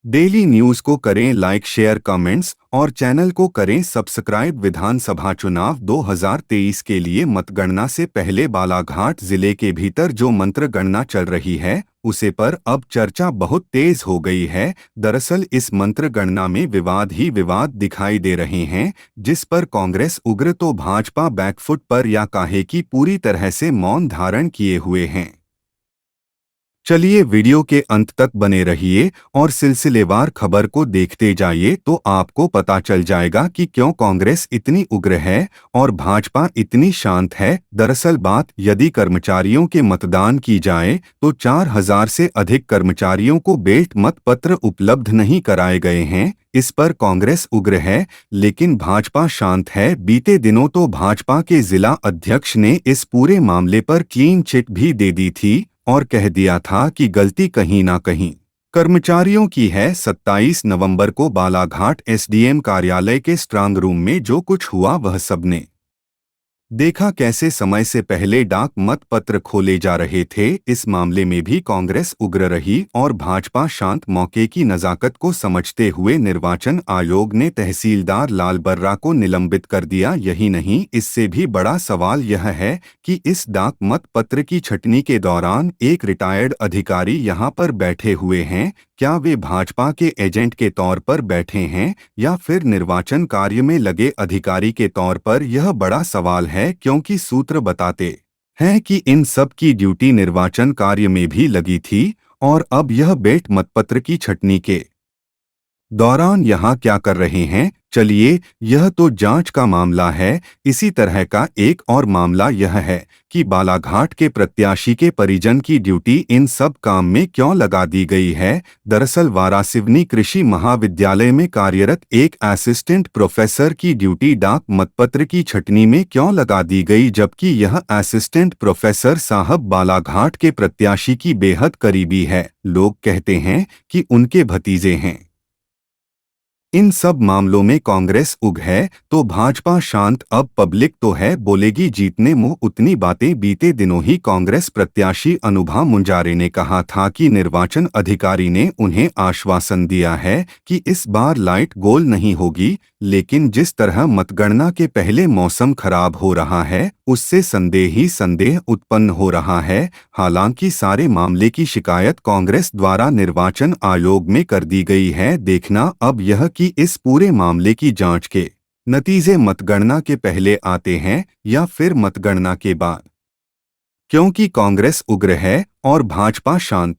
Daily news को करें like, share, comments और चैनल को करें सब्सक्राइब। विधानसभा चुनाव 2023 के लिए मतगणना से पहले बालाघाट जिले के भीतर जो मंत्रगणना चल रही है उसे पर अब चर्चा बहुत तेज हो गई है। दरअसल इस मंत्रगणना में विवाद ही विवाद दिखाई दे रहे हैं, जिस पर कांग्रेस उग्र तो भाजपा बैकफुट पर या काहे की पूरी तरह से मौन धारण किए हुए हैं। चलिए वीडियो के अंत तक बने रहिए और सिलसिलेवार खबर को देखते जाइए तो आपको पता चल जाएगा कि क्यों कांग्रेस इतनी उग्र है और भाजपा इतनी शांत है। दरअसल बात यदि कर्मचारियों के मतदान की जाए तो 4000 से अधिक कर्मचारियों को बेल्ट मत पत्र उपलब्ध नहीं कराए गए हैं। इस पर कांग्रेस उग्र है लेकिन भाजपा शांत है। बीते दिनों तो भाजपा के जिला अध्यक्ष ने इस पूरे मामले पर क्लीन चिट भी दे दी थी और कह दिया था कि गलती कहीं ना कहीं कर्मचारियों की है। 27 नवंबर को बालाघाट एसडीएम कार्यालय के स्ट्रांग रूम में जो कुछ हुआ वह सबने देखा। कैसे समय से पहले डाक मत पत्र खोले जा रहे थे। इस मामले में भी कांग्रेस उग्र रही और भाजपा शांत। मौके की नजाकत को समझते हुए निर्वाचन आयोग ने तहसीलदार लाल बर्रा को निलंबित कर दिया। यही नहीं, इससे भी बड़ा सवाल यह है कि इस डाक मत पत्र की छटनी के दौरान एक रिटायर्ड अधिकारी यहां पर बैठे हुए हैं। क्या वे भाजपा के एजेंट के तौर पर बैठे हैं या फिर निर्वाचन कार्य में लगे अधिकारी के तौर पर? यह बड़ा सवाल है, क्योंकि सूत्र बताते हैं कि इन सब की ड्यूटी निर्वाचन कार्य में भी लगी थी और अब यह बेल्ट मतपत्र की छटनी के दौरान यहाँ क्या कर रहे हैं। चलिए, यह तो जांच का मामला है। इसी तरह का एक और मामला यह है कि बालाघाट के प्रत्याशी के परिजन की ड्यूटी इन सब काम में क्यों लगा दी गई है। दरअसल वारासिवनी कृषि महाविद्यालय में कार्यरत एक असिस्टेंट प्रोफेसर की ड्यूटी डाक मतपत्र की छटनी में क्यों लगा दी गई, जबकि यह असिस्टेंट प्रोफेसर साहब बालाघाट के प्रत्याशी की बेहद करीबी है। लोग कहते हैं कि उनके भतीजे हैं। इन सब मामलों में कांग्रेस उग्र है तो भाजपा शांत। अब पब्लिक तो है बोलेगी जीतने मुंह उतनी बातें। बीते दिनों ही कांग्रेस प्रत्याशी अनुभा मुंजारे ने कहा था कि निर्वाचन अधिकारी ने उन्हें आश्वासन दिया है कि इस बार लाइट गोल नहीं होगी, लेकिन जिस तरह मतगणना के पहले मौसम खराब हो रहा है उससे संदेह ही संदेह उत्पन्न हो रहा है। हालांकि सारे मामले की शिकायत कांग्रेस द्वारा निर्वाचन आयोग में कर दी गई है। देखना अब यह कि इस पूरे मामले की जांच के नतीजे मतगणना के पहले आते हैं या फिर मतगणना के बाद, क्योंकि कांग्रेस उग्र है और भाजपा शांत।